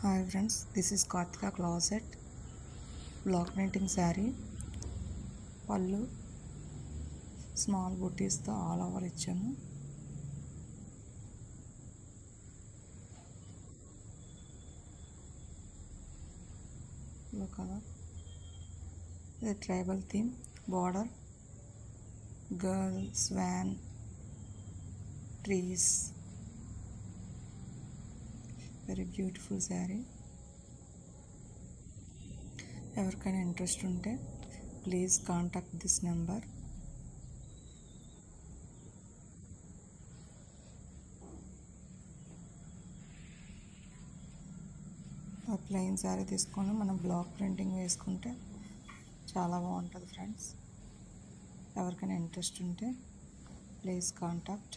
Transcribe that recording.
Hi friends, this is Kartika Closet block printing saree. Pallu small booties తో all over ఇచ్చాము. Look కదా, ఇది tribal theme. Border girl, swan, trees. Very beautiful sari. ఎవరికైనా interest ఉంటే please contact this number. Plain sari తీసుకొని మనం block printing వేసుకుంటే చాలా బాగుంటుంది ఫ్రెండ్స్. ఎవరికైనా ఇంట్రెస్ట్ ఉంటే ప్లీజ్ కాంటాక్ట్.